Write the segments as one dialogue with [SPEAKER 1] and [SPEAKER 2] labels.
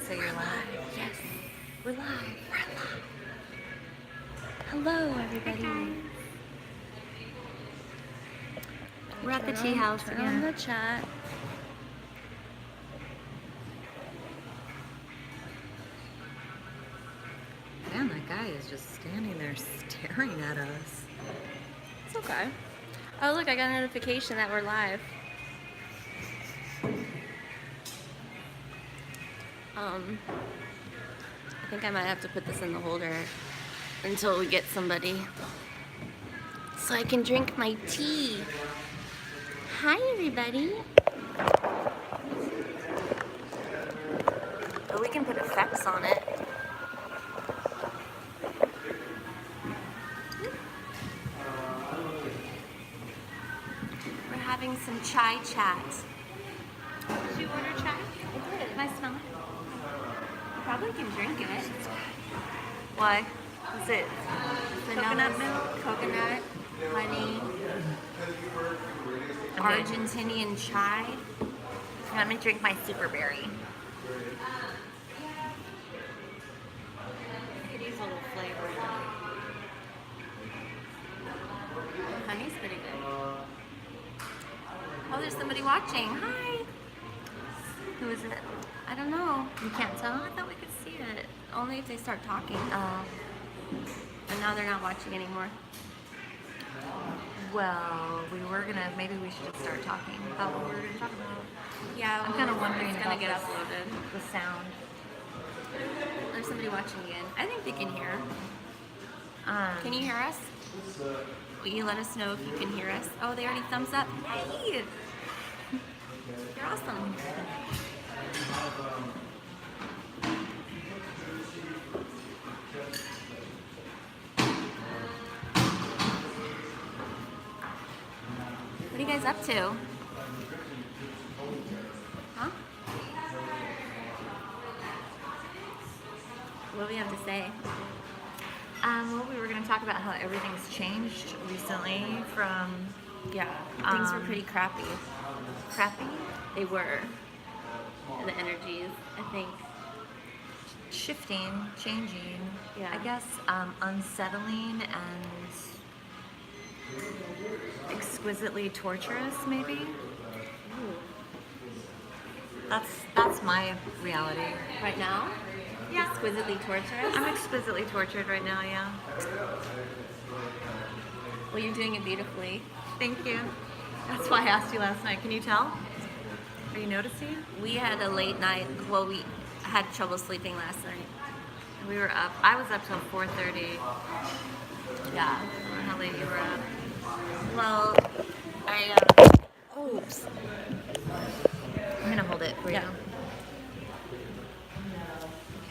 [SPEAKER 1] say you're live.
[SPEAKER 2] Yes, we're live. Hello, everybody. We're at the tea house
[SPEAKER 1] Turn
[SPEAKER 2] again.
[SPEAKER 1] on the chat.
[SPEAKER 2] Man, that guy is just standing there staring at us.
[SPEAKER 1] It's okay. Oh, look, I got a notification that we're live. I think I might have to put this in the holder until we get somebody so I can drink my tea. Hi, everybody. Oh, we can put effects on it. We're having some chai chat.
[SPEAKER 2] Did you order chai?
[SPEAKER 1] I did.
[SPEAKER 2] Can I smell it?
[SPEAKER 1] You probably can drink it.
[SPEAKER 2] Why? Is it
[SPEAKER 1] Vanilla
[SPEAKER 2] coconut milk?
[SPEAKER 1] Coconut, honey, Argentinian chai. And I'm gonna drink my super berry.
[SPEAKER 2] I could use a little flavor.
[SPEAKER 1] Honey's pretty good. Oh, there's somebody watching. Hi.
[SPEAKER 2] Who is it?
[SPEAKER 1] I don't know.
[SPEAKER 2] You can't tell?
[SPEAKER 1] I thought we could see it. Only if they start talking.
[SPEAKER 2] Oh.
[SPEAKER 1] And now they're not watching anymore.
[SPEAKER 2] Well, we were gonna, maybe we should just start talking about what we were gonna talk about.
[SPEAKER 1] Yeah,
[SPEAKER 2] I'm kind of wondering
[SPEAKER 1] it's gonna
[SPEAKER 2] about
[SPEAKER 1] get
[SPEAKER 2] this,
[SPEAKER 1] uploaded.
[SPEAKER 2] the sound.
[SPEAKER 1] There's somebody watching again. I think they can hear. Can you hear us? Will you let us know if you can hear us? Oh, they already thumbs up. Hey! You're awesome. What are you guys up to? Huh? What do we have to say?
[SPEAKER 2] Well, we were going to talk about how everything's changed recently from
[SPEAKER 1] Yeah, things were pretty crappy.
[SPEAKER 2] crappy,
[SPEAKER 1] They were. The energies, I think.
[SPEAKER 2] shifting, changing,
[SPEAKER 1] Yeah.
[SPEAKER 2] I guess unsettling and exquisitely torturous, maybe. That's my reality.
[SPEAKER 1] Right now?
[SPEAKER 2] Yeah.
[SPEAKER 1] Exquisitely torturous?
[SPEAKER 2] I'm exquisitely tortured right now, yeah.
[SPEAKER 1] Well, you're doing it beautifully.
[SPEAKER 2] Thank you. That's why I asked you last night. Can you tell? Are you noticing?
[SPEAKER 1] We had a late night. Well, we had trouble sleeping last night.
[SPEAKER 2] We were up. I was up till 4:30.
[SPEAKER 1] Yeah.
[SPEAKER 2] I don't know how late you were up.
[SPEAKER 1] Well, I, oops.
[SPEAKER 2] I'm gonna hold it for
[SPEAKER 1] Yeah.
[SPEAKER 2] you.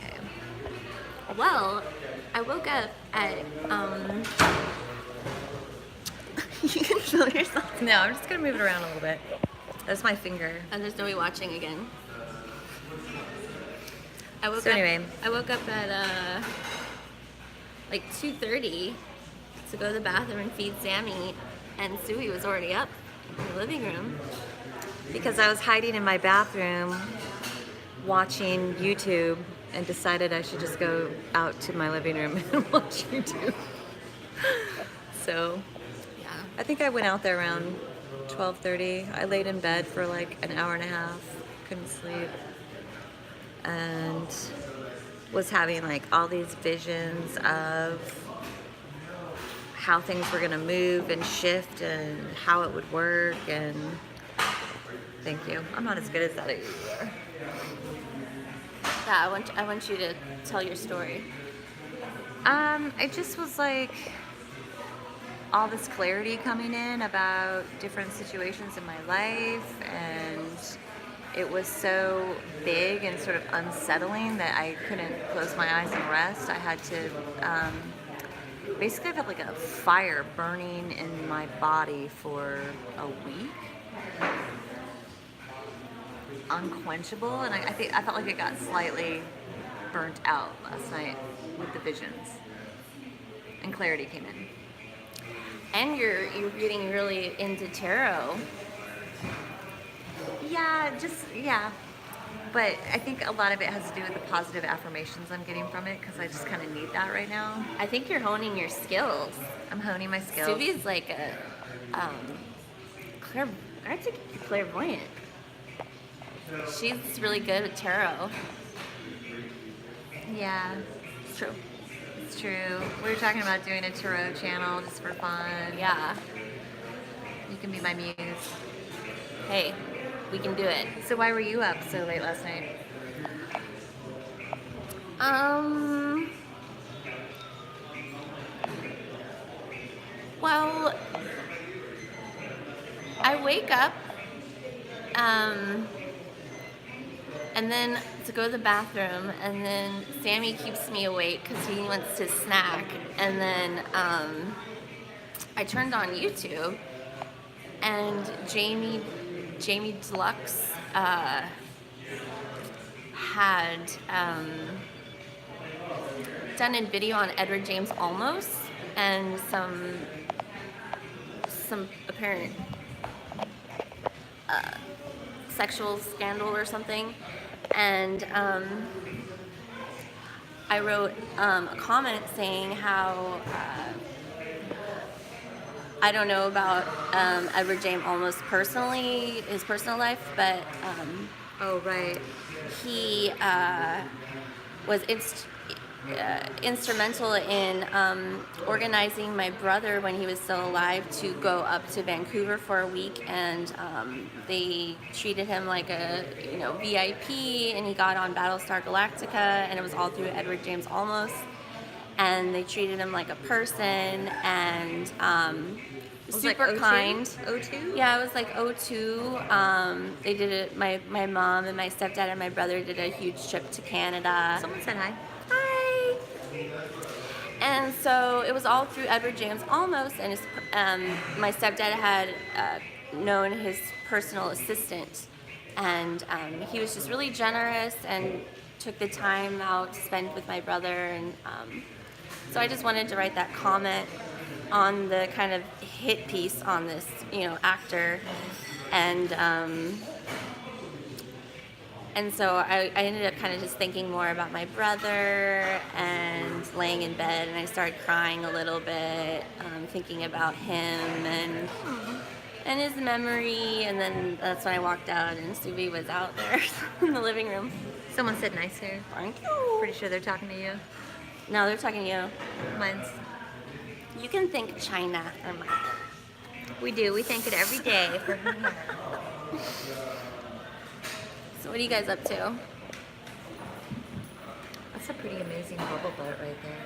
[SPEAKER 2] Okay.
[SPEAKER 1] Well, I woke up at, you can feel yourself.
[SPEAKER 2] No, I'm just gonna move it around a little bit. That's my finger.
[SPEAKER 1] And there's nobody watching again. I woke
[SPEAKER 2] So anyway.
[SPEAKER 1] I woke up at like 2:30 to go to the bathroom and feed Sammy, and Suey was already up in the living room.
[SPEAKER 2] Because I was hiding in my bathroom watching YouTube and decided I should just go out to my living room and watch YouTube. So
[SPEAKER 1] Yeah.
[SPEAKER 2] I think I went out there around 12:30. I laid in bed for like an hour and a half, couldn't sleep, and was having like all these visions of how things were gonna move and shift and how it would work. And thank you. I'm not as good as that either.
[SPEAKER 1] Yeah, I want you to tell your story.
[SPEAKER 2] It just was like all this clarity coming in about different situations in my life, and it was so big and sort of unsettling that I couldn't close my eyes and rest. I had to, basically I felt like a fire burning in my body for a week. Unquenchable, and I felt like it got slightly burnt out last night with the visions, and clarity came in.
[SPEAKER 1] And you're getting really into tarot.
[SPEAKER 2] Yeah, But I think a lot of it has to do with the positive affirmations I'm getting from it because I just kind of need that right now.
[SPEAKER 1] I think you're honing your skills.
[SPEAKER 2] I'm honing my skills.
[SPEAKER 1] Suvi's like a I'd say clairvoyant. She's really good with tarot.
[SPEAKER 2] Yeah,
[SPEAKER 1] It's true.
[SPEAKER 2] it's true. We were talking about doing a tarot channel just for fun.
[SPEAKER 1] Yeah.
[SPEAKER 2] You can be my muse.
[SPEAKER 1] Hey, we can do it.
[SPEAKER 2] So why were you up so late last night?
[SPEAKER 1] Well, I wake up, and then to go to the bathroom, and then Sammy keeps me awake because he wants to snack, and then I turned on YouTube, and Jamie Deluxe had done a video on Edward James Olmos and some apparent sexual scandal or something, and I wrote a comment saying how I don't know about Edward James Olmos personally, his personal life, but
[SPEAKER 2] Oh, right.
[SPEAKER 1] he was instrumental in organizing my brother when he was still alive to go up to Vancouver for a week, and they treated him like a VIP, and he got on Battlestar Galactica, and it was all through Edward James Olmos, and they treated him like a person, and super
[SPEAKER 2] like
[SPEAKER 1] kind.
[SPEAKER 2] O2?
[SPEAKER 1] Yeah, it was like O2. They did it. My mom and my stepdad and my brother did a huge trip to Canada.
[SPEAKER 2] Someone said hi.
[SPEAKER 1] Hi. And so it was all through Edward James Olmos, and his, my stepdad had known his personal assistant, and he was just really generous and took the time out to spend with my brother, and so I just wanted to write that comment on the kind of hit piece on this, actor, and so I ended up kind of just thinking more about my brother and laying in bed, and I started crying a little bit, thinking about him and his memory, and then that's when I walked out, and Suvi was out there in the living room.
[SPEAKER 2] Someone said nice here.
[SPEAKER 1] Thank you.
[SPEAKER 2] Pretty sure they're talking to you.
[SPEAKER 1] No, they're talking to you.
[SPEAKER 2] Mine's.
[SPEAKER 1] You can thank China for mine.
[SPEAKER 2] We do. We thank it every day for her.
[SPEAKER 1] So what are you guys up to?
[SPEAKER 2] That's a pretty amazing bubble butt right there.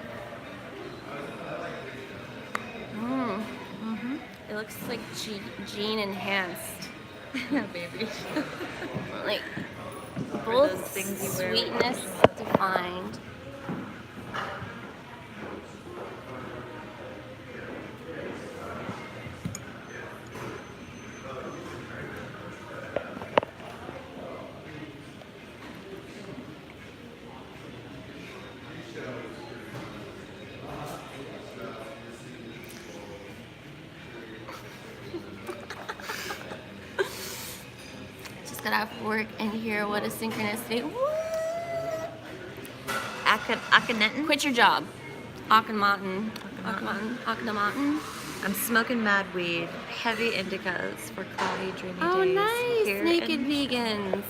[SPEAKER 1] It looks like gene enhanced.
[SPEAKER 2] Baby.
[SPEAKER 1] Like
[SPEAKER 2] those
[SPEAKER 1] both
[SPEAKER 2] things you wear.
[SPEAKER 1] sweetness defined. Got off work and hear what a synchronicity.
[SPEAKER 2] Akhenaten?
[SPEAKER 1] Quit your job. Akhenaten.
[SPEAKER 2] I'm smoking mad weed, heavy indicas for cloudy, dreamy
[SPEAKER 1] Oh,
[SPEAKER 2] days.
[SPEAKER 1] nice.
[SPEAKER 2] Here
[SPEAKER 1] Naked
[SPEAKER 2] in-
[SPEAKER 1] vegans.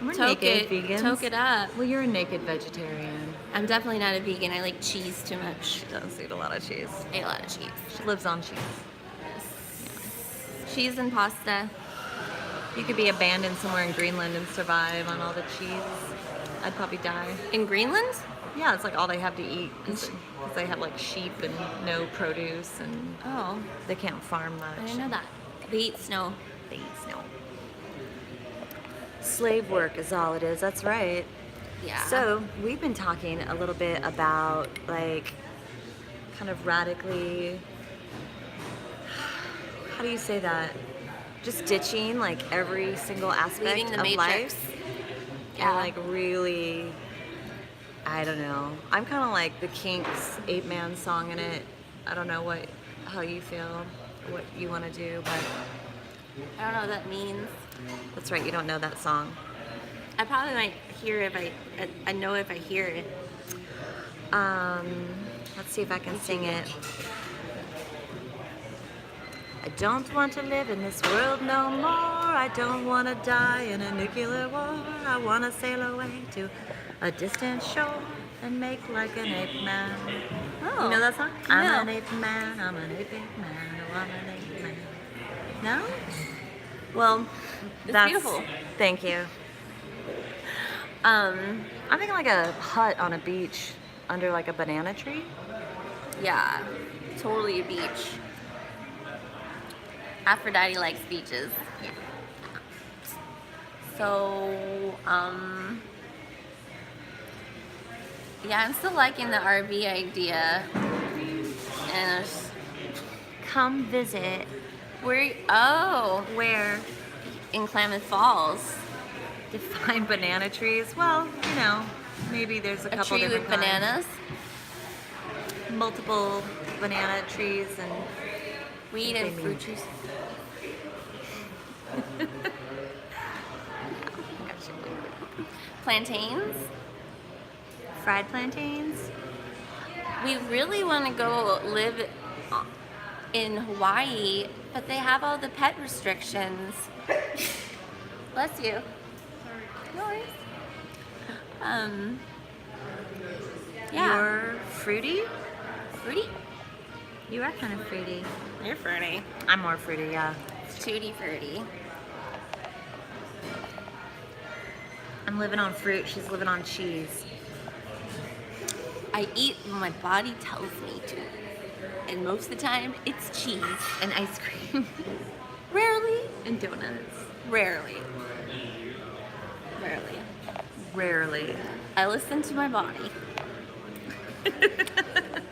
[SPEAKER 2] We're
[SPEAKER 1] Toke
[SPEAKER 2] naked
[SPEAKER 1] it.
[SPEAKER 2] vegans.
[SPEAKER 1] Toke it up.
[SPEAKER 2] Well, you're a naked vegetarian.
[SPEAKER 1] I'm definitely not a vegan. I like cheese too much.
[SPEAKER 2] She does eat a lot of cheese.
[SPEAKER 1] I eat a lot of cheese.
[SPEAKER 2] She lives on cheese.
[SPEAKER 1] Cheese and pasta.
[SPEAKER 2] You could be abandoned somewhere in Greenland and survive on all the cheese. I'd probably die.
[SPEAKER 1] In Greenland?
[SPEAKER 2] Yeah, it's like all they have to eat because they have like sheep and no produce and
[SPEAKER 1] Oh,
[SPEAKER 2] they can't farm much.
[SPEAKER 1] I didn't know that. They eat snow.
[SPEAKER 2] They eat snow. Slave work is all it is. That's right.
[SPEAKER 1] Yeah.
[SPEAKER 2] So we've been talking a little bit about like kind of radically, how do you say that? Just ditching like every single aspect
[SPEAKER 1] Leaving the
[SPEAKER 2] of
[SPEAKER 1] matrix.
[SPEAKER 2] life.
[SPEAKER 1] Yeah.
[SPEAKER 2] And like really, I don't know. I'm kind of like the Kinks 8-man song in it. I don't know how you feel, what you want to do, but
[SPEAKER 1] I don't know what that means.
[SPEAKER 2] that's right. You don't know that song.
[SPEAKER 1] probably might hear if I know if I hear it.
[SPEAKER 2] Let's see if I can sing it. I don't want to live in this world no more. I don't want to die in a nuclear war. I want to sail away to a distant shore and make like an ape man.
[SPEAKER 1] Oh.
[SPEAKER 2] You know that song?
[SPEAKER 1] No.
[SPEAKER 2] I'm an ape man, I'm an ape man, oh, I'm an ape man. No? Well, that's
[SPEAKER 1] beautiful.
[SPEAKER 2] Thank you. I'm thinking like a hut on a beach under like a banana tree.
[SPEAKER 1] Yeah, totally a beach. Aphrodite likes beaches.
[SPEAKER 2] Yeah.
[SPEAKER 1] So, yeah, I'm still liking the RV idea. And
[SPEAKER 2] Come visit.
[SPEAKER 1] where? In Klamath Falls.
[SPEAKER 2] Define banana trees. Well, you know, maybe there's a
[SPEAKER 1] A
[SPEAKER 2] couple
[SPEAKER 1] tree with
[SPEAKER 2] different kinds.
[SPEAKER 1] bananas.
[SPEAKER 2] Multiple banana trees and
[SPEAKER 1] Weed
[SPEAKER 2] They
[SPEAKER 1] and
[SPEAKER 2] mean-
[SPEAKER 1] fruit trees. Plantains.
[SPEAKER 2] fried plantains.
[SPEAKER 1] We really want to go live in Hawaii, but they have all the pet restrictions. Bless you. No worries. Yeah.
[SPEAKER 2] You're fruity?
[SPEAKER 1] Fruity?
[SPEAKER 2] You are kind of fruity.
[SPEAKER 1] You're fruity.
[SPEAKER 2] I'm more fruity, yeah.
[SPEAKER 1] Tutti fruity.
[SPEAKER 2] I'm living on fruit. She's living on cheese.
[SPEAKER 1] I eat when my body tells me to. And most of the time, it's cheese.
[SPEAKER 2] And ice cream.
[SPEAKER 1] Rarely.
[SPEAKER 2] And donuts.
[SPEAKER 1] Rarely. Rarely.
[SPEAKER 2] Rarely.
[SPEAKER 1] I listen to my body.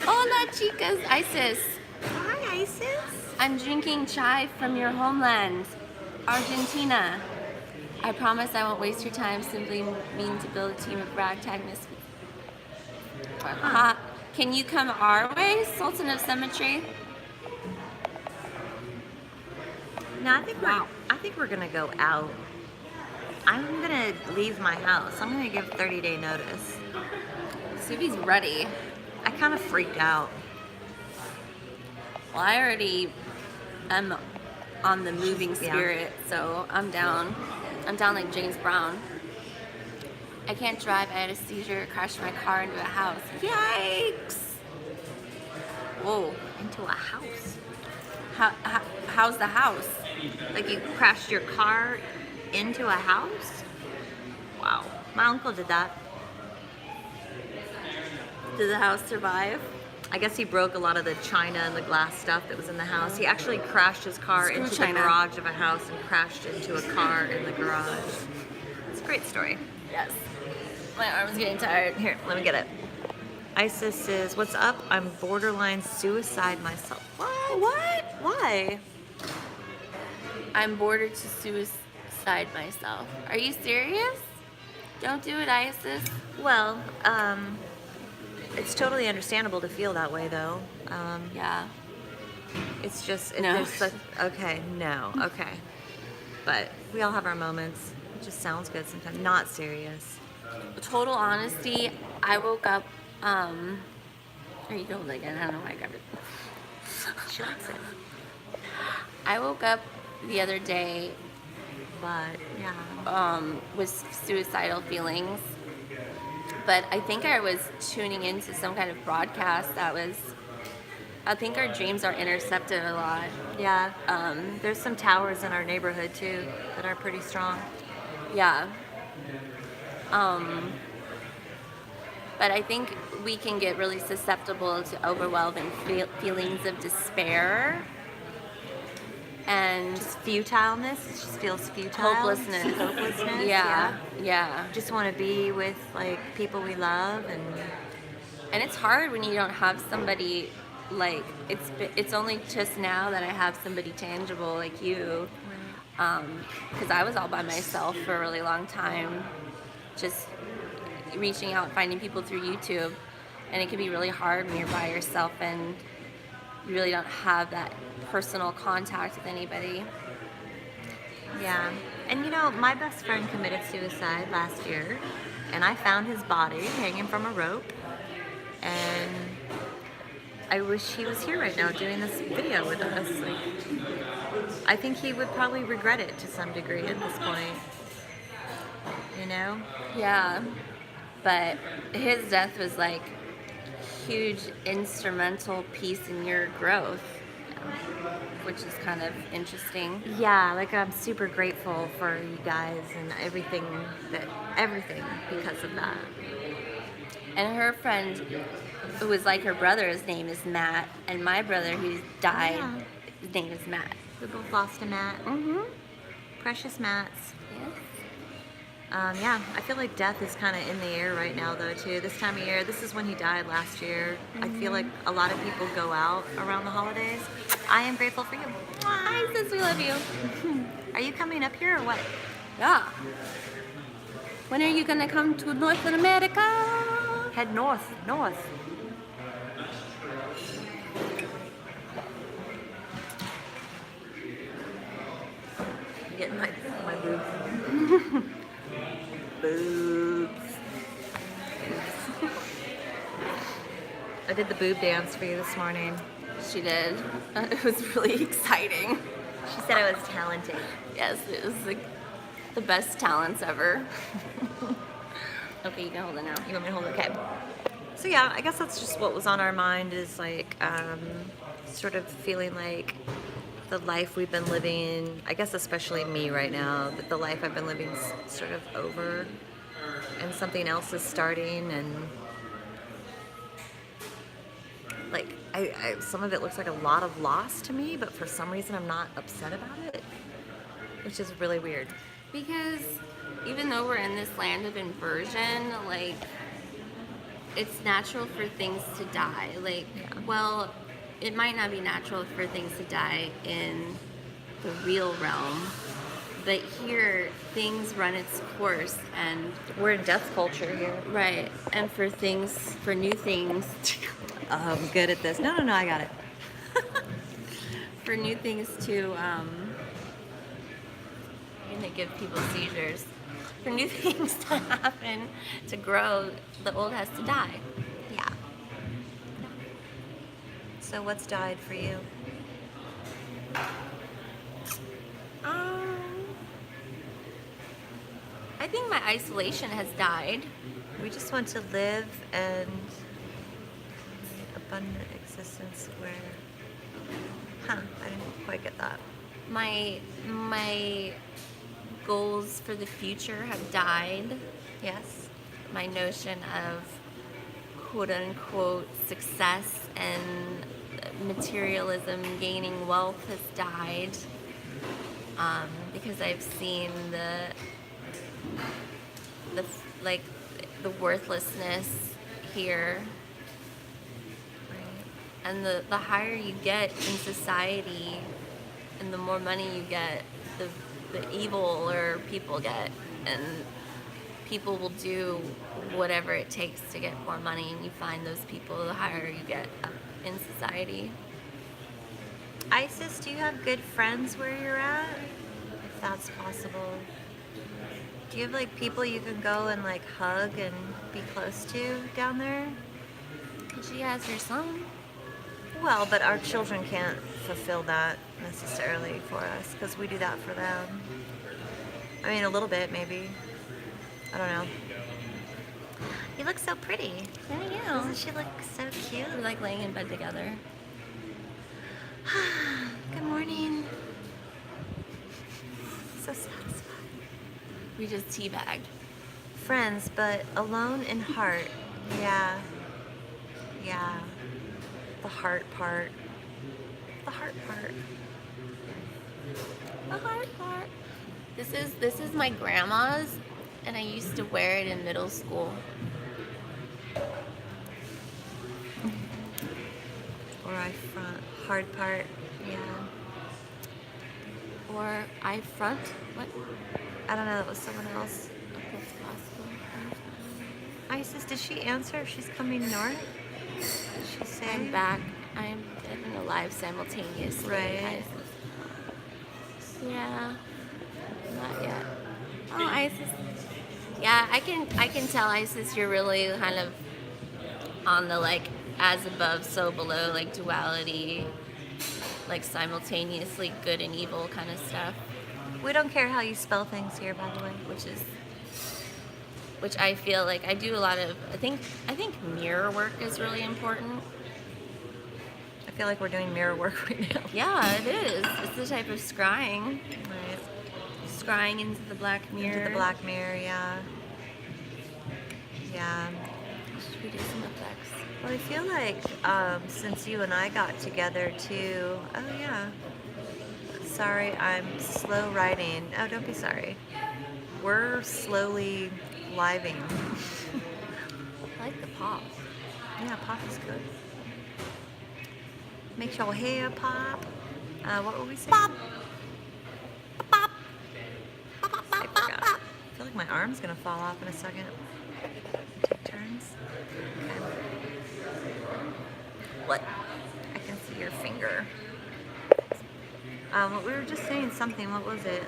[SPEAKER 1] Hola, chicas. Isis.
[SPEAKER 2] Hi, Isis.
[SPEAKER 1] I'm drinking chai from your homeland, Argentina. I promise I won't waste your time simply mean to build a team of ragtag misfits. Can you come our way, Sultan of Symmetry?
[SPEAKER 2] No, I think we're gonna go out. I'm gonna leave my house. I'm gonna give 30-day notice.
[SPEAKER 1] Subi's ready.
[SPEAKER 2] I kind of freaked out.
[SPEAKER 1] Well, I already am on the moving
[SPEAKER 2] Yeah.
[SPEAKER 1] spirit, so I'm down. I'm down like James Brown. I can't drive. I had a seizure, crashed my car into a house. Yikes! Whoa.
[SPEAKER 2] Into a house.
[SPEAKER 1] How's the house?
[SPEAKER 2] Like you crashed your car into a house? Wow. My uncle did that.
[SPEAKER 1] Did the house survive?
[SPEAKER 2] I guess he broke a lot of the china and the glass stuff that was in the house. He actually crashed his car
[SPEAKER 1] Screw
[SPEAKER 2] into
[SPEAKER 1] china.
[SPEAKER 2] the garage of a house and crashed into a car in the garage. It's a great story.
[SPEAKER 1] Yes. My arm's getting tired.
[SPEAKER 2] Here, let me get it. Isis says, "What's up? I'm borderline suicide myself."
[SPEAKER 1] What?
[SPEAKER 2] Why?
[SPEAKER 1] I'm bordered to suicide myself. Are you serious? Don't do it, Isis.
[SPEAKER 2] Well, it's totally understandable to feel that way, though.
[SPEAKER 1] Yeah.
[SPEAKER 2] It's just
[SPEAKER 1] No.
[SPEAKER 2] there's such okay, no, okay. But we all have our moments. It just sounds good sometimes. Not serious.
[SPEAKER 1] Total honesty, I woke up, there you go, like, I don't know why I grabbed it.
[SPEAKER 2] She likes it.
[SPEAKER 1] I woke up the other day,
[SPEAKER 2] But yeah.
[SPEAKER 1] with suicidal feelings, but I think I was tuning into some kind of broadcast I think our dreams are intercepted a lot.
[SPEAKER 2] Yeah. There's some towers in our neighborhood too that are pretty strong.
[SPEAKER 1] Yeah. But I think we can get really susceptible to overwhelming feelings of despair and
[SPEAKER 2] Just futileness. It just feels futile.
[SPEAKER 1] hopelessness.
[SPEAKER 2] Hopelessness.
[SPEAKER 1] Yeah.
[SPEAKER 2] Just want to be with like people we love
[SPEAKER 1] And it's hard when you don't have somebody like it's only just now that I have somebody tangible like you. Because I was all by myself for a really long time, just reaching out, finding people through YouTube, and it can be really hard when you're by yourself and you really don't have that personal contact with anybody.
[SPEAKER 2] Yeah. And you know, my best friend committed suicide last year, and I found his body hanging from a rope. And I wish he was here right now doing this video with us. Like, I think he would probably regret it to some degree at this point. You know?
[SPEAKER 1] Yeah, but his death was like huge instrumental piece in your growth, which is kind of interesting.
[SPEAKER 2] Yeah, like I'm super grateful for you guys and everything because of that.
[SPEAKER 1] And her friend, who was like her brother, his name is Matt, and my brother who died,
[SPEAKER 2] Yeah.
[SPEAKER 1] his name is Matt.
[SPEAKER 2] We both lost a Matt.
[SPEAKER 1] Mm-hmm.
[SPEAKER 2] Precious Matts.
[SPEAKER 1] Yes.
[SPEAKER 2] Yeah, I feel like death is kind of in the air right now, though, too. This time of year, this is when he died last year. I feel like a lot of people go out around the holidays. I am grateful for you.
[SPEAKER 1] Hi, sis, we love you.
[SPEAKER 2] Are you coming up here or what?
[SPEAKER 1] Yeah. When are you gonna come to North America?
[SPEAKER 2] Head north. I'm getting my boobs. Boobs. I did the boob dance for you this morning.
[SPEAKER 1] She did. It was really exciting.
[SPEAKER 2] She said I was talented.
[SPEAKER 1] Yes, it was like the best talents ever. Okay, you can hold it now.
[SPEAKER 2] You want me to hold it? Okay. So yeah, I guess that's just what was on our mind is like sort of feeling like the life we've been living, I guess especially me right now, that the life I've been living is sort of over and something else is starting, and like I some of it looks like a lot of loss to me, but for some reason I'm not upset about it, which is really weird.
[SPEAKER 1] Because even though we're in this land of inversion, like, it's natural for things to die. Like, well, it might not be natural for things to die in the real realm, but here things run its course, and
[SPEAKER 2] We're in death culture here.
[SPEAKER 1] right, and for new things,
[SPEAKER 2] I'm good at this. No, I got it.
[SPEAKER 1] for new things to, I'm gonna give people seizures. For new things to happen, to grow, the old has to die.
[SPEAKER 2] Yeah. So what's died for you?
[SPEAKER 1] I think my isolation has died.
[SPEAKER 2] We just want to live and abundant existence where... I didn't quite get that.
[SPEAKER 1] My goals for the future have died.
[SPEAKER 2] Yes.
[SPEAKER 1] My notion of quote-unquote success and materialism, gaining wealth, has died, because I've seen the worthlessness here, and the higher you get in society and the more money you get, the eviler people get, and people will do whatever it takes to get more money, and you find those people the higher you get up in society.
[SPEAKER 2] Isis, do you have good friends where you're at? If that's possible. Do you have like people you can go and like hug and be close to down there?
[SPEAKER 1] She has her son.
[SPEAKER 2] Well, but our children can't fulfill that necessarily for us because we do that for them. I mean, a little bit maybe. I don't know. You look so pretty.
[SPEAKER 1] Yeah,
[SPEAKER 2] Doesn't she look so cute?
[SPEAKER 1] we're like laying in bed together.
[SPEAKER 2] Good morning. So satisfied.
[SPEAKER 1] We just teabagged.
[SPEAKER 2] Friends, but alone in heart. Yeah. Yeah. The heart part. The heart part.
[SPEAKER 1] The hard part. This is my grandma's, and I used to wear it in middle school.
[SPEAKER 2] Or I front. Hard part. Yeah.
[SPEAKER 1] Or I front. What?
[SPEAKER 2] I don't know. That was someone else.
[SPEAKER 1] That's possible.
[SPEAKER 2] Isis, did she answer if she's coming north? Did she say?
[SPEAKER 1] I'm back. I'm dead and alive simultaneously.
[SPEAKER 2] Right.
[SPEAKER 1] Yeah. Not yet. Oh, Isis. Yeah, I can tell, Isis, you're really kind of on the like as above, so below, like duality, like simultaneously good and evil kind of stuff,
[SPEAKER 2] We don't care how you spell things here, by the way.
[SPEAKER 1] which I feel like I do a lot of. I think mirror work is really important.
[SPEAKER 2] I feel like we're doing mirror work right now.
[SPEAKER 1] Yeah, it is. It's the type of scrying.
[SPEAKER 2] Right.
[SPEAKER 1] Scrying into the black mirror.
[SPEAKER 2] Into the black mirror, yeah. Yeah.
[SPEAKER 1] Should we do some effects?
[SPEAKER 2] Well, I feel like since you and I got together too. Oh yeah. Sorry, I'm slow writing. Oh, don't be sorry. We're slowly living.
[SPEAKER 1] I like the pop.
[SPEAKER 2] Yeah, pop is good. Makes your hair pop. What were we saying?
[SPEAKER 1] Pop. Pop.
[SPEAKER 2] I forgot. I feel like my arm's gonna fall off in a second. Take turns. Okay.
[SPEAKER 1] What?
[SPEAKER 2] I can see your finger. We were just saying something. What was it?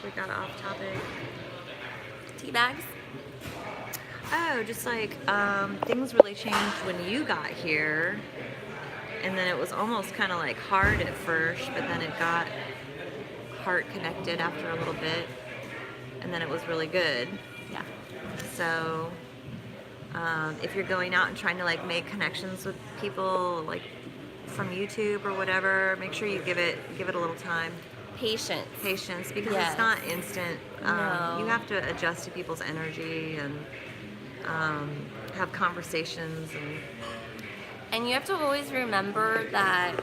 [SPEAKER 2] We got off topic.
[SPEAKER 1] Tea bags?
[SPEAKER 2] Oh, just like things really changed when you got here, and then it was almost kind of like hard at first, but then it got heart connected after a little bit, and then it was really good.
[SPEAKER 1] Yeah.
[SPEAKER 2] So if you're going out and trying to like make connections with people like from YouTube or whatever, make sure you give it a little time.
[SPEAKER 1] Patience.
[SPEAKER 2] Because
[SPEAKER 1] Yes.
[SPEAKER 2] it's not instant.
[SPEAKER 1] No.
[SPEAKER 2] You have to adjust to people's energy and have conversations
[SPEAKER 1] And you have to always remember that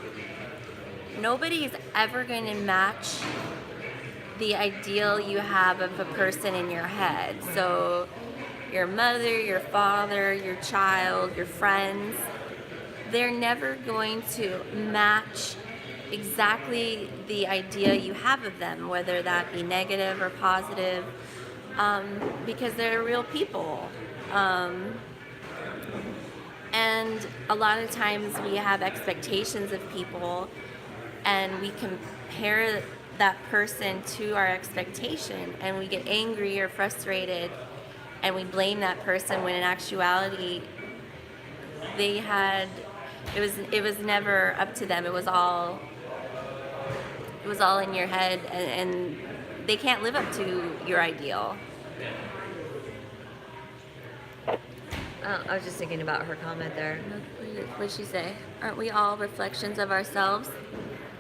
[SPEAKER 1] nobody's ever going to match the ideal you have of a person in your head. So your mother, your father, your child, your friends, they're never going to match exactly the idea you have of them, whether that be negative or positive, because they're real people. And a lot of times we have expectations of people and we compare that person to our expectation and we get angry or frustrated and we blame that person when in actuality it was never up to them. It was all in your head, and they can't live up to your ideal.
[SPEAKER 2] I was just thinking about her comment there.
[SPEAKER 1] What did she say? Aren't we all reflections of ourselves?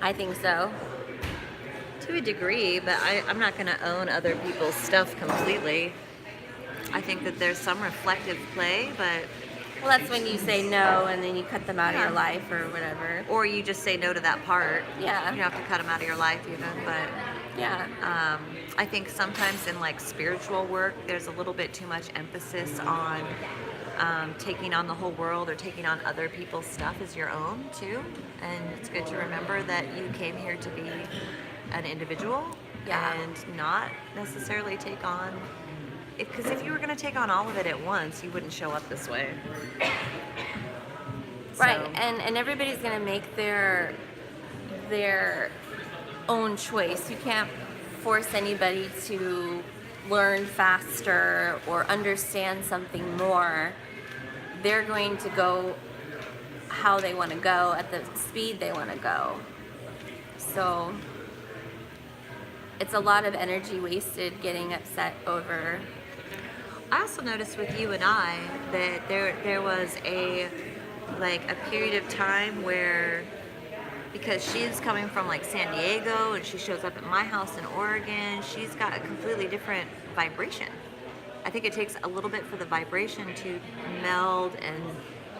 [SPEAKER 1] I think so.
[SPEAKER 2] To a degree, but I'm not going to own other people's stuff completely. I think that there's some reflective play, but...
[SPEAKER 1] Well, that's when you say no and then you cut them out of your life or whatever.
[SPEAKER 2] Or you just say no to that part.
[SPEAKER 1] Yeah.
[SPEAKER 2] You don't have to cut them out of your life even, but...
[SPEAKER 1] Yeah.
[SPEAKER 2] I think sometimes in like spiritual work, there's a little bit too much emphasis on taking on the whole world or taking on other people's stuff as your own too. And it's good to remember that you came here to be an individual and not necessarily take on, because if you were going to take on all of it at once, you wouldn't show up this way.
[SPEAKER 1] Right,
[SPEAKER 2] So-
[SPEAKER 1] and everybody's going to make their own choice. You can't force anybody to learn faster or understand something more. They're going to go how they want to go at the speed they want to go. So it's a lot of energy wasted getting upset over.
[SPEAKER 2] I also noticed with you and I that there was a period of time where, because she's coming from like San Diego and she shows up at my house in Oregon, she's got a completely different vibration. I think it takes a little bit for the vibration to meld, and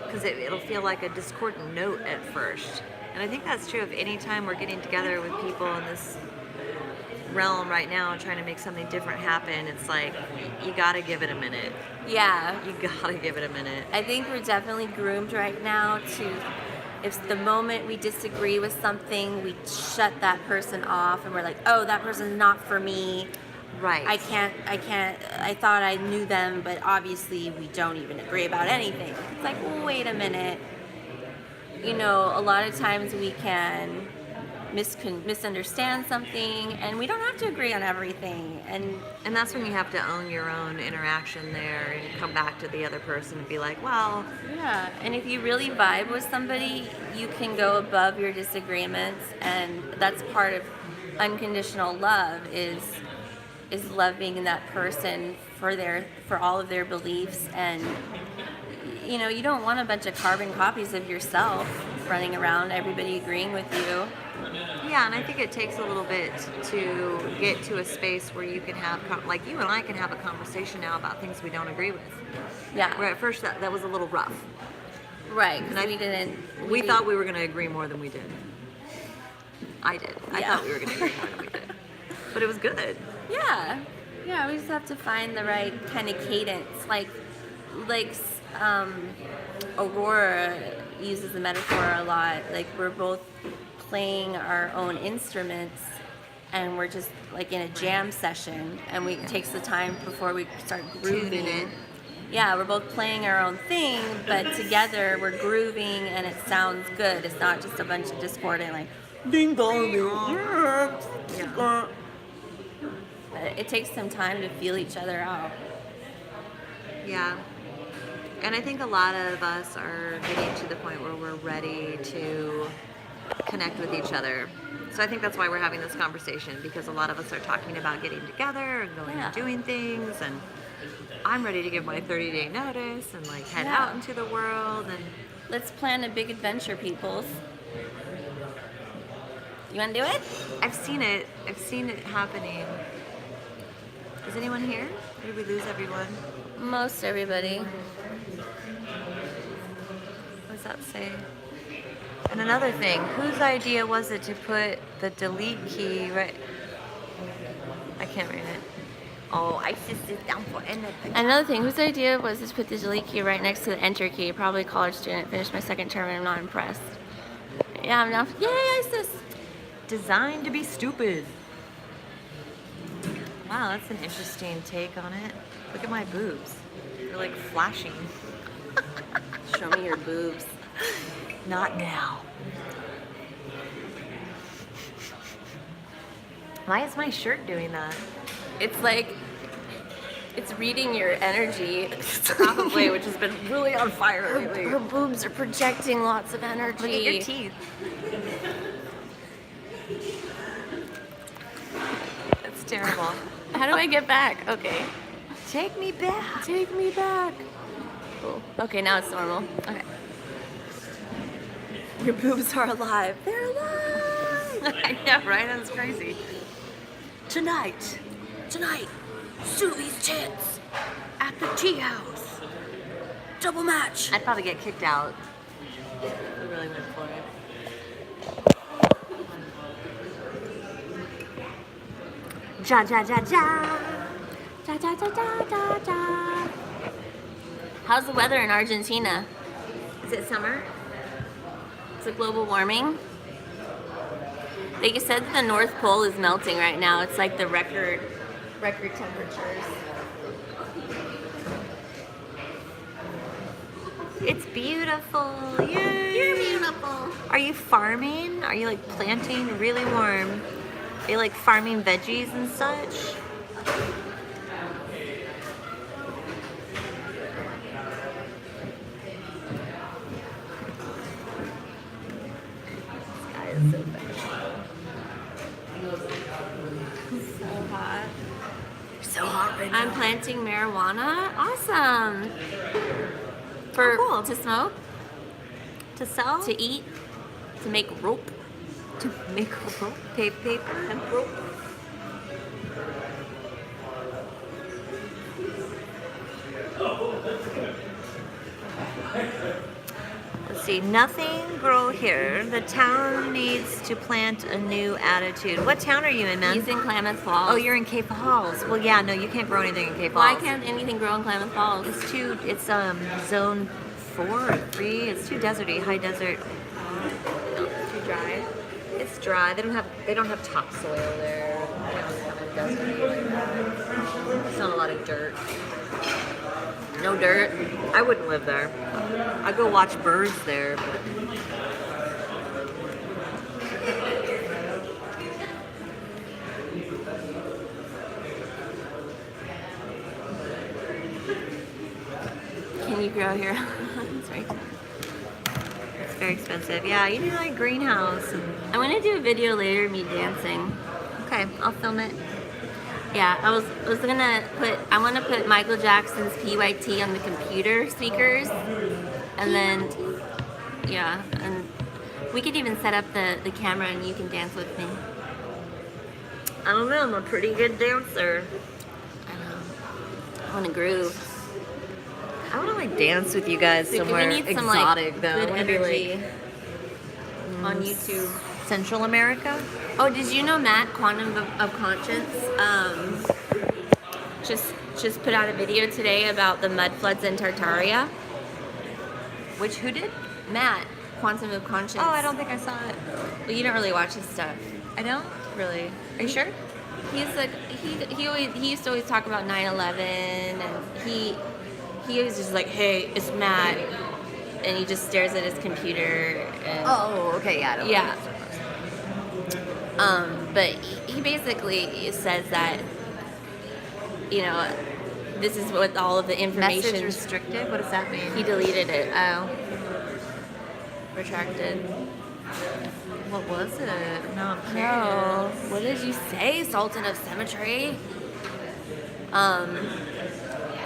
[SPEAKER 2] because it'll feel like a discordant note at first. And I think that's true of any time we're getting together with people in this realm right now and trying to make something different happen. It's like you gotta give it a minute.
[SPEAKER 1] Yeah.
[SPEAKER 2] You gotta give it a minute.
[SPEAKER 1] I think we're definitely groomed right now to, if the moment we disagree with something, we shut that person off and we're like, oh, that person's not for me.
[SPEAKER 2] Right.
[SPEAKER 1] I can't, I thought I knew them, but obviously we don't even agree about anything. It's like, well, wait a minute. You know, a lot of times we can misunderstand something, and we don't have to agree on everything.
[SPEAKER 2] And that's when you have to own your own interaction there and come back to the other person and be like, well,
[SPEAKER 1] yeah, and if you really vibe with somebody, you can go above your disagreements, and that's part of unconditional love is loving that person for all of their beliefs. And you don't want a bunch of carbon copies of yourself running around, everybody agreeing with you.
[SPEAKER 2] yeah, and I think it takes a little bit to get to a space where you can have, like you and I can have a conversation now about things we don't agree with.
[SPEAKER 1] Yeah.
[SPEAKER 2] Where at first that was a little rough.
[SPEAKER 1] Right,
[SPEAKER 2] And
[SPEAKER 1] because
[SPEAKER 2] we thought we were going to agree more than we did. I did. I thought we were going to agree more than we did. But it was good.
[SPEAKER 1] Yeah, we just have to find the right kind of cadence. Like Aurora uses the metaphor a lot. Like we're both playing our own instruments, and we're just like in a jam session, and it takes the time before we start grooving.
[SPEAKER 2] Tuning it.
[SPEAKER 1] Yeah, we're both playing our own thing, but together we're grooving, and it sounds good. It's not just a bunch of discordant like ding dong ding.
[SPEAKER 2] Yeah.
[SPEAKER 1] It takes some time to feel each other out.
[SPEAKER 2] Yeah. And I think a lot of us are getting to the point where we're ready to connect with each other. So I think that's why we're having this conversation, because a lot of us are talking about getting together and going and doing things, and I'm ready to give my 30-day notice and like head out into the world. And
[SPEAKER 1] let's plan a big adventure, peoples. You want to do it?
[SPEAKER 2] I've seen it happening. Is anyone here? Or did we lose everyone?
[SPEAKER 1] Most everybody.
[SPEAKER 2] What does that say? And another thing, whose idea was it to put the delete key right? I can't read it. Oh, I just sit down for anything.
[SPEAKER 1] Another thing, whose idea was to put the delete key right next to the enter key? Probably a college student. Finished my second term and I'm not impressed. Yeah, I'm not. Yay, ISIS!
[SPEAKER 2] Designed to be stupid. Wow, that's an interesting take on it. Look at my boobs. They're like flashing.
[SPEAKER 1] Show me your boobs.
[SPEAKER 2] Not now. Why is my shirt doing that?
[SPEAKER 1] It's like, it's reading your energy.
[SPEAKER 2] Probably, which has been really on fire lately.
[SPEAKER 1] Her boobs are projecting lots of energy.
[SPEAKER 2] Look at your teeth. That's terrible.
[SPEAKER 1] How do I get back? Okay.
[SPEAKER 2] Take me back.
[SPEAKER 1] Take me back. Cool. Okay, now it's normal. Okay. Your boobs are alive. They're alive!
[SPEAKER 2] I know, right? That's crazy.
[SPEAKER 1] Tonight, Suvi's tits at the tea house. Double match.
[SPEAKER 2] I'd probably get kicked out. I really went for it. Ja ja ja ja.
[SPEAKER 1] Da, da, da, da, da, da. How's the weather in Argentina?
[SPEAKER 2] Is it summer?
[SPEAKER 1] Is it global warming? They said that the North Pole is melting right now. It's like the record temperatures.
[SPEAKER 2] It's beautiful. Yay.
[SPEAKER 1] You're beautiful.
[SPEAKER 2] Are you farming? Are you like planting really warm? Are you like farming veggies and such? This guy is so bad.
[SPEAKER 1] So hot.
[SPEAKER 2] So hot right now.
[SPEAKER 1] I'm planting marijuana. Awesome. For
[SPEAKER 2] cool.
[SPEAKER 1] To smoke,
[SPEAKER 2] To sell?
[SPEAKER 1] to eat, to make rope.
[SPEAKER 2] To make rope? Paper? Hemp rope? Let's see. Nothing grow here. The town needs to plant a new attitude. What town are you in, man?
[SPEAKER 1] He's in Klamath Falls.
[SPEAKER 2] Oh, you're in Cape Falls. Well, yeah, no, you can't grow anything in Cape
[SPEAKER 1] Why
[SPEAKER 2] Falls.
[SPEAKER 1] can't anything grow in Klamath Falls?
[SPEAKER 2] It's zone 4 or 3. It's too deserty, high desert.
[SPEAKER 1] Too dry.
[SPEAKER 2] It's dry. They don't have topsoil there. You know, it's kind of deserty like that. It's not a lot of dirt.
[SPEAKER 1] No dirt.
[SPEAKER 2] I wouldn't live there. I'd go watch birds there, but
[SPEAKER 1] grow here. It's very
[SPEAKER 2] It's very expensive. Yeah, you need like greenhouse.
[SPEAKER 1] I'm gonna do a video later of me dancing.
[SPEAKER 2] Okay, I'll film it.
[SPEAKER 1] Yeah, I was want to put Michael Jackson's PYT on the computer speakers, and then yeah, and we could even set up the camera and you can dance with me.
[SPEAKER 2] I don't know, I'm a pretty good dancer.
[SPEAKER 1] I know. I want to groove.
[SPEAKER 2] I want to like dance with you guys
[SPEAKER 1] Dude,
[SPEAKER 2] somewhere
[SPEAKER 1] we need some
[SPEAKER 2] exotic
[SPEAKER 1] like
[SPEAKER 2] though.
[SPEAKER 1] good
[SPEAKER 2] I wanna be,
[SPEAKER 1] energy
[SPEAKER 2] like,
[SPEAKER 1] on YouTube.
[SPEAKER 2] Central America?
[SPEAKER 1] Oh, did you know Matt, Quantum of Conscience, just put out a video today about the mud floods in Tartaria?
[SPEAKER 2] Who did?
[SPEAKER 1] Matt, Quantum of Conscience.
[SPEAKER 2] Oh, I don't think I saw it.
[SPEAKER 1] Well, you don't really watch his stuff.
[SPEAKER 2] I don't really. Are you sure?
[SPEAKER 1] He's like he used to always talk about 9/11, and he was just like, hey, it's Matt, and he just stares at his computer. And,
[SPEAKER 2] Oh, okay, yeah. I don't
[SPEAKER 1] yeah.
[SPEAKER 2] know.
[SPEAKER 1] But he basically says that, you know, this is what all of the information.
[SPEAKER 2] Message restricted? What does that mean?
[SPEAKER 1] He deleted it.
[SPEAKER 2] Oh.
[SPEAKER 1] Retracted.
[SPEAKER 2] What was it? No, I'm
[SPEAKER 1] No.
[SPEAKER 2] curious.
[SPEAKER 1] What did you say, Sultan of Symmetry?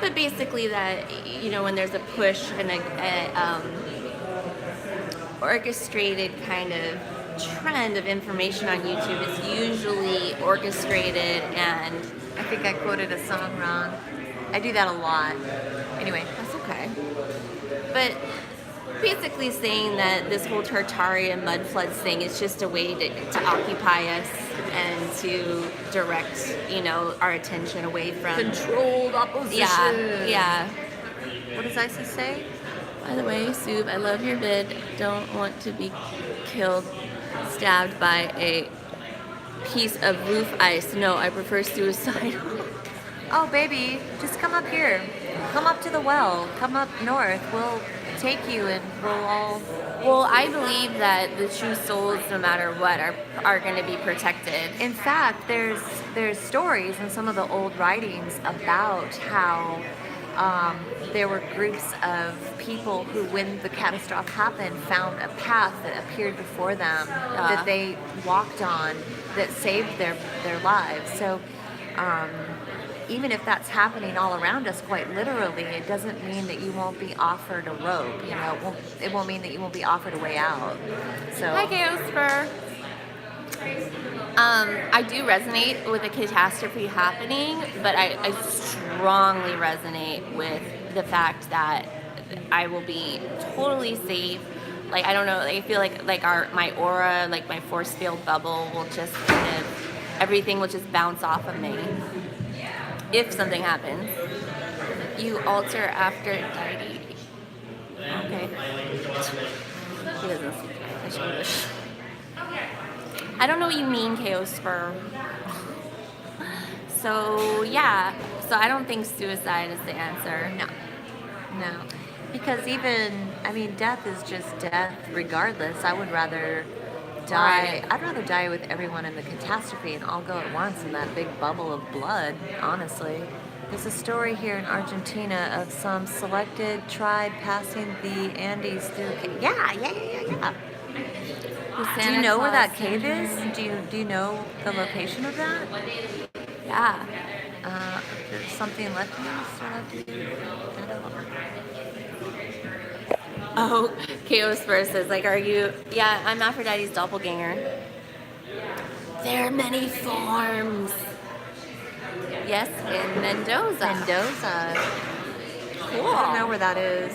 [SPEAKER 1] But basically that, you know, when there's a push and a orchestrated kind of trend of information on YouTube, it's usually orchestrated, and
[SPEAKER 2] I think I quoted a song wrong. I do that a lot. Anyway.
[SPEAKER 1] that's okay. But basically saying that this whole Tartaria mud floods thing is just a way to occupy us and to direct, you know, our attention away from
[SPEAKER 2] Controlled opposition.
[SPEAKER 1] Yeah.
[SPEAKER 2] What does ISIS say?
[SPEAKER 1] By the way, Sub, I love your vid. Don't want to be killed, stabbed by a piece of roof ice. No, I prefer suicide.
[SPEAKER 2] Oh, baby, just come up here. Come up to the well. Come up north. We'll take you and we'll all...
[SPEAKER 1] Well, I believe that the true souls, no matter what, are going to be protected.
[SPEAKER 2] In fact, there's stories in some of the old writings about how there were groups of people who, when the catastrophe happened, found a path that appeared before them that they walked on that saved their lives. So even if that's happening all around us quite literally, it doesn't mean that you won't be offered a rope. You know, it won't mean that you won't be offered a way out. So
[SPEAKER 1] Hi, Chaosper. I do resonate with the catastrophe happening, but I strongly resonate with the fact that I will be totally safe. Like, I don't know, I feel like my aura, like my force field bubble will just kind of, everything will just bounce off of me. If something happens. You alter Aphrodite. Okay. He doesn't speak English. I don't know what you mean, Chaosper. So, yeah. So I don't think suicide is the answer.
[SPEAKER 2] No. Because death is just death regardless. I would rather die.
[SPEAKER 1] Right.
[SPEAKER 2] I'd rather die with everyone in the catastrophe and all go at once in that big bubble of blood, honestly. There's a story here in Argentina of some selected tribe passing the Andes through... Yeah. Do you know where that cave is? Do you know the location of that?
[SPEAKER 1] Yeah.
[SPEAKER 2] There's something left in this or left in? I don't know.
[SPEAKER 1] Oh, Chaosper says, like, are you... Yeah, I'm Aphrodite's doppelganger. There are many forms. Yes, in Mendoza. Cool.
[SPEAKER 2] I don't know where that is.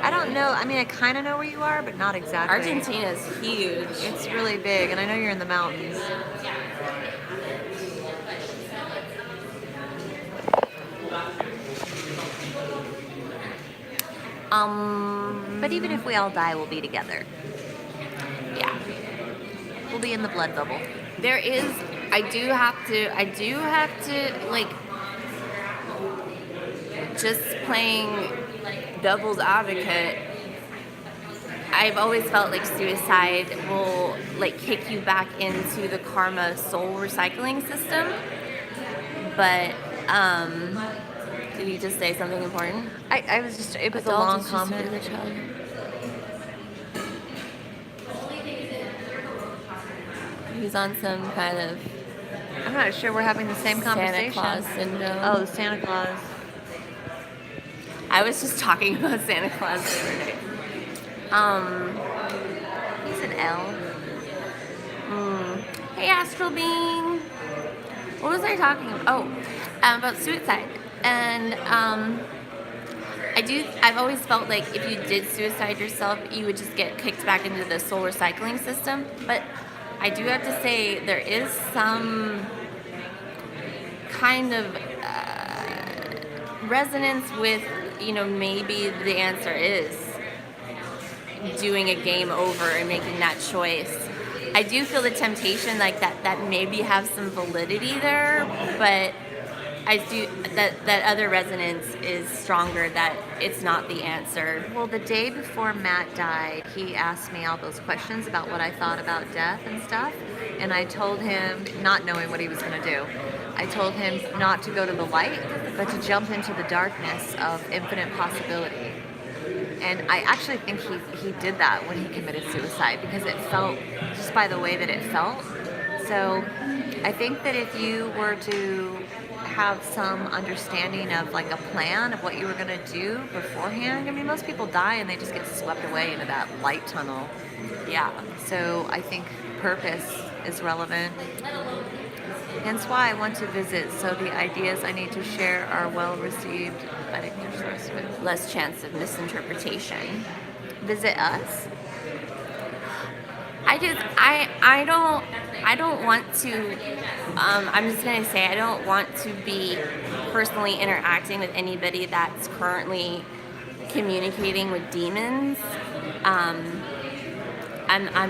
[SPEAKER 2] I don't know. I mean, I kind of know where you are, but not exactly.
[SPEAKER 1] Argentina is huge.
[SPEAKER 2] It's really big, and I know you're in the mountains. But even if we all die, we'll be together.
[SPEAKER 1] Yeah.
[SPEAKER 2] We'll be in the blood bubble.
[SPEAKER 1] There is... I do have to, like, just playing devil's advocate, I've always felt like suicide will, like, kick you back into the karma soul recycling system. But Did he just say something important?
[SPEAKER 2] I was just, it was a
[SPEAKER 1] Adult
[SPEAKER 2] long
[SPEAKER 1] is just
[SPEAKER 2] comment.
[SPEAKER 1] the child. He's on some kind of
[SPEAKER 2] I'm not sure we're having the same conversation.
[SPEAKER 1] Santa Claus syndrome.
[SPEAKER 2] Oh, the Santa Claus.
[SPEAKER 1] I was just talking about Santa Claus the other day.
[SPEAKER 2] He's an L.
[SPEAKER 1] Hey, Astral Being. What was I talking about? Oh, about suicide. And I've always felt like if you did suicide yourself, you would just get kicked back into the soul recycling system. But I do have to say there is some kind of resonance with, maybe the answer is doing a game over and making that choice. I do feel the temptation like that maybe have some validity there, but I do that other resonance is stronger, that it's not the answer.
[SPEAKER 2] Well, the day before Matt died, he asked me all those questions about what I thought about death and stuff, and I told him, not knowing what he was going to do, I told him not to go to the light, but to jump into the darkness of infinite possibility. And I actually think he did that when he committed suicide, because it felt, just by the way that it felt. So I think that if you were to have some understanding of like a plan of what you were going to do beforehand, I mean, most people die and they just get swept away into that light tunnel.
[SPEAKER 1] Yeah.
[SPEAKER 2] So I think purpose is relevant. Hence why I want to visit, so the ideas I need to share are well received. I think there's
[SPEAKER 1] less chance of misinterpretation.
[SPEAKER 2] Visit us.
[SPEAKER 1] I don't want to, I'm just going to say, I don't want to be personally interacting with anybody that's currently communicating with demons. I'm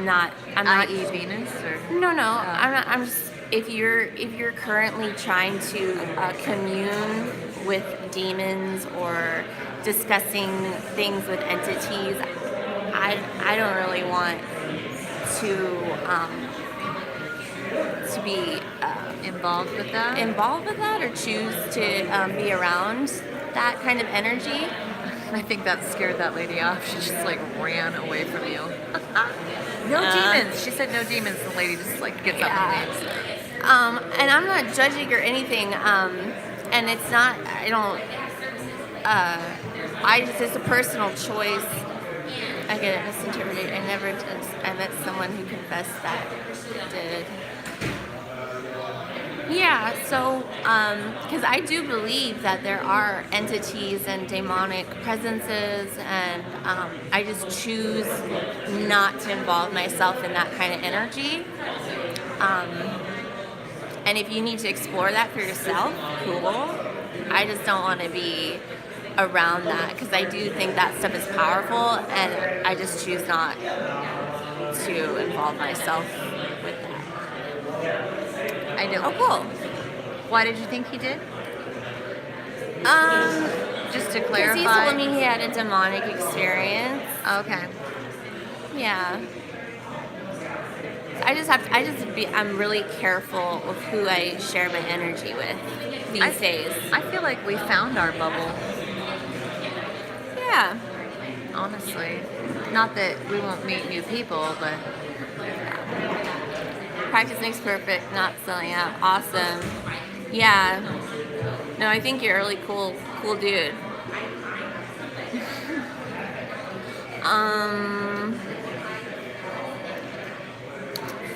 [SPEAKER 1] not
[SPEAKER 2] i.e. Venus, or
[SPEAKER 1] no, I'm just, if you're currently trying to commune with demons or discussing things with entities, I don't really want to be
[SPEAKER 2] involved with that,
[SPEAKER 1] or choose to be around that kind of energy.
[SPEAKER 2] I think that scared that lady off. She just like ran away from you. No demons. She said no demons. The lady just like gets up and leaves.
[SPEAKER 1] And I'm not judging or anything. And it's not. It's a personal choice. I get it misinterpreted. I never did. I met someone who confessed that did. Yeah, so, because I do believe that there are entities and demonic presences, and I just choose not to involve myself in that kind of energy. And if you need to explore that for yourself, cool. I just don't want to be around that, because I do think that stuff is powerful, and I just choose not to involve myself with that.
[SPEAKER 2] I know.
[SPEAKER 1] Oh, cool.
[SPEAKER 2] Why did you think he did? Just to clarify.
[SPEAKER 1] Because he told me he had a demonic experience.
[SPEAKER 2] Okay.
[SPEAKER 1] Yeah. I'm really careful with who I share my energy with these days.
[SPEAKER 2] I feel like we found our bubble.
[SPEAKER 1] Yeah.
[SPEAKER 2] Honestly. Not that we won't meet new people, but
[SPEAKER 1] practice makes perfect, not selling out. Awesome. Yeah. No, I think you're a really cool dude.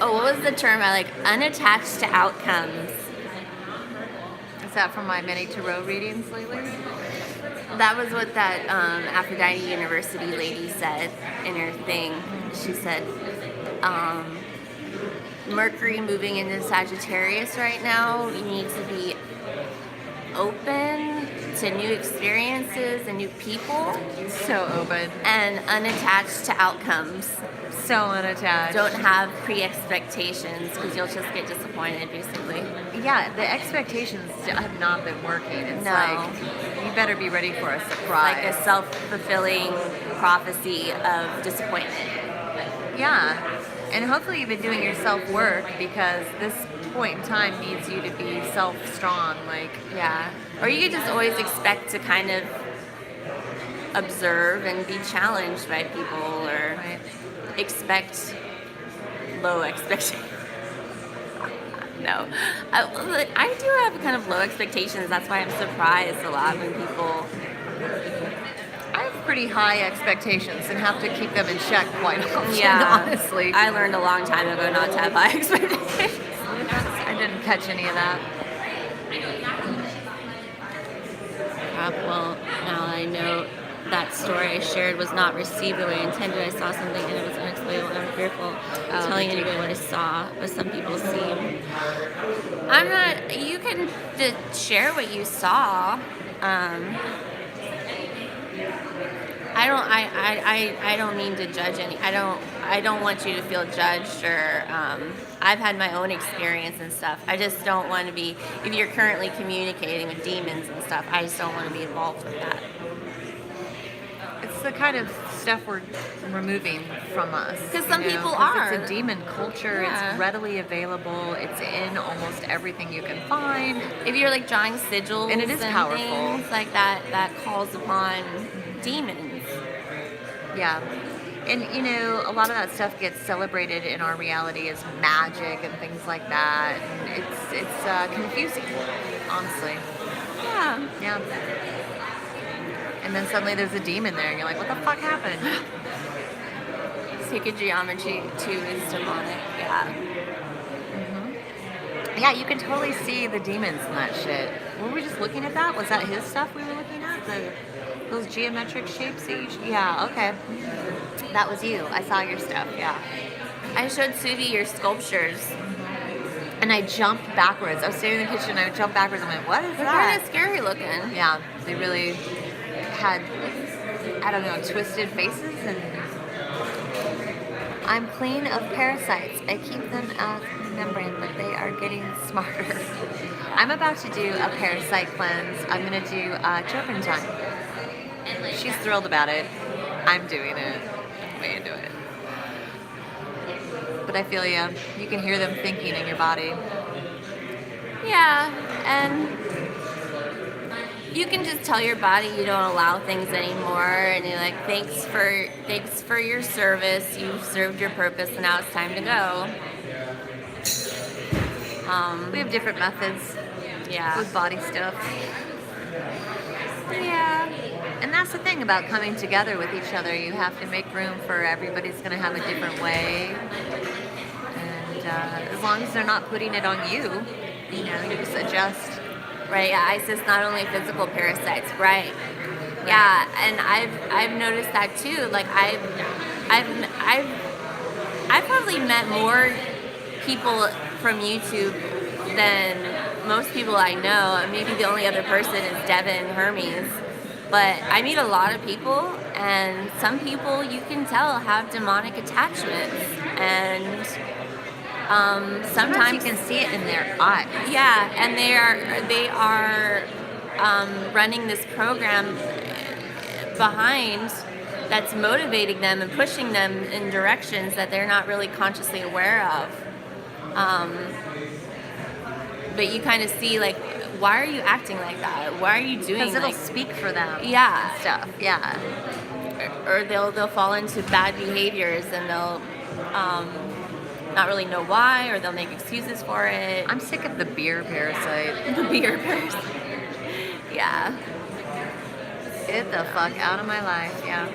[SPEAKER 1] Oh, what was the term I like? Unattached to outcomes.
[SPEAKER 2] Is that from my many tarot readings lately?
[SPEAKER 1] That was what that Aphrodite University lady said in her thing. She said, Mercury moving into Sagittarius right now, you need to be open to new experiences and new people.
[SPEAKER 2] So open.
[SPEAKER 1] And unattached to outcomes.
[SPEAKER 2] So unattached.
[SPEAKER 1] Don't have pre-expectations, because you'll just get disappointed, basically.
[SPEAKER 2] Yeah, the expectations have not been working. It's like, you better be ready for a surprise.
[SPEAKER 1] Like a self-fulfilling prophecy of disappointment.
[SPEAKER 2] Yeah. And hopefully you've been doing your self-work, because this point in time needs you to be self-strong. Like,
[SPEAKER 1] yeah. Or you could just always expect to kind of observe and be challenged by people, or
[SPEAKER 2] Right.
[SPEAKER 1] expect low expectations. No, I do have kind of low expectations. That's why I'm surprised a lot when people.
[SPEAKER 2] I have pretty high expectations and have to keep them in check quite often,
[SPEAKER 1] Yeah,
[SPEAKER 2] honestly.
[SPEAKER 1] I learned a long time ago not to have high expectations.
[SPEAKER 2] I didn't catch any of that.
[SPEAKER 1] Well, now I know that story I shared was not received the way I intended. I saw something and it was unexplainable. I'm fearful of telling anybody what I saw, but some people seem. I'm not. You can share what you saw. I don't mean to judge any. I don't want you to feel judged, or I've had my own experience and stuff. I just don't want to be. If you're currently communicating with demons and stuff, I just don't want to be involved with that.
[SPEAKER 2] It's the kind of stuff we're removing from us.
[SPEAKER 1] Because some people
[SPEAKER 2] 'cause
[SPEAKER 1] are.
[SPEAKER 2] It's a demon culture.
[SPEAKER 1] Yeah.
[SPEAKER 2] It's readily available. It's in almost everything you can find.
[SPEAKER 1] If you're like drawing sigils
[SPEAKER 2] And it is powerful.
[SPEAKER 1] things like that, that calls upon demons.
[SPEAKER 2] Yeah. And, a lot of that stuff gets celebrated in our reality as magic and things like that. And it's confusing, honestly.
[SPEAKER 1] Yeah.
[SPEAKER 2] Yeah. And then suddenly there's a demon there, and you're like, what the fuck happened?
[SPEAKER 1] Sacred geometry too is demonic. Yeah.
[SPEAKER 2] Yeah, you can totally see the demons in that shit. Were we just looking at that? Was that his stuff we were looking at? Those geometric shapes that yeah, okay. That was you. I saw your stuff, yeah.
[SPEAKER 1] I showed Suvi your sculptures.
[SPEAKER 2] And I jumped backwards. I was sitting in the kitchen, and I jumped backwards and went, what is
[SPEAKER 1] They're
[SPEAKER 2] that?
[SPEAKER 1] kind of scary looking.
[SPEAKER 2] Yeah, they really had, I don't know, twisted faces. And I'm clean of parasites. I keep them out of the membrane, but they are getting smarter. I'm about to do a parasite cleanse. I'm going to do turpentine. She's thrilled about it. I'm doing it. I'm way into it. But I feel you. You can hear them thinking in your body.
[SPEAKER 1] Yeah, and you can just tell your body you don't allow things anymore, and you're like, thanks for your service. You've served your purpose, and now it's time to go.
[SPEAKER 2] We have different methods
[SPEAKER 1] Yeah.
[SPEAKER 2] with body stuff.
[SPEAKER 1] Yeah.
[SPEAKER 2] And that's the thing about coming together with each other. You have to make room for everybody's going to have a different way. And as long as they're not putting it on you, you just adjust.
[SPEAKER 1] Right. Yeah. ISIS not only physical parasites. Right. Yeah. And I've noticed that too. Like I've probably met more people from YouTube than most people I know. Maybe the only other person is Devin Hermes. But I meet a lot of people, and some people you can tell have demonic attachments, and sometimes
[SPEAKER 2] you can see it in their eyes.
[SPEAKER 1] Yeah, and they are running this program behind that's motivating them and pushing them in directions that they're not really consciously aware of. But you kind of see, like, why are you acting like that? Why are you doing
[SPEAKER 2] Because it'll speak for them.
[SPEAKER 1] Yeah.
[SPEAKER 2] And stuff. Yeah.
[SPEAKER 1] Or they'll fall into bad behaviors, and they'll not really know why, or they'll make excuses for it.
[SPEAKER 2] I'm sick of the beer parasite.
[SPEAKER 1] The beer person. Yeah.
[SPEAKER 2] Get the fuck out of my life. Yeah.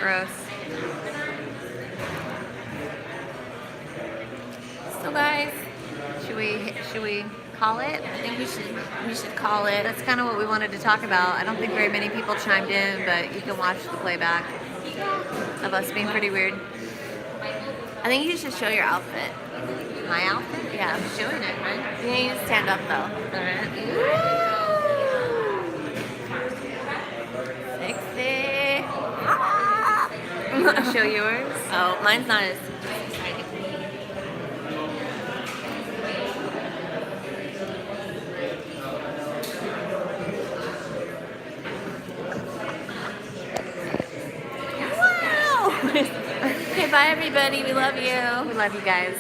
[SPEAKER 2] Gross.
[SPEAKER 1] So guys,
[SPEAKER 2] Should we call it?
[SPEAKER 1] I think we should call it.
[SPEAKER 2] That's kind of what we wanted to talk about. I don't think very many people chimed in, but you can watch the playback of us being pretty weird.
[SPEAKER 1] I think you should show your outfit.
[SPEAKER 2] My outfit?
[SPEAKER 1] Yeah.
[SPEAKER 2] I'm showing it, right?
[SPEAKER 1] You need to stand up though.
[SPEAKER 2] Alright.
[SPEAKER 1] Sexy.
[SPEAKER 2] You want to show yours?
[SPEAKER 1] Oh, mine's not as wow. Okay, bye everybody. We love you.
[SPEAKER 2] We love you guys.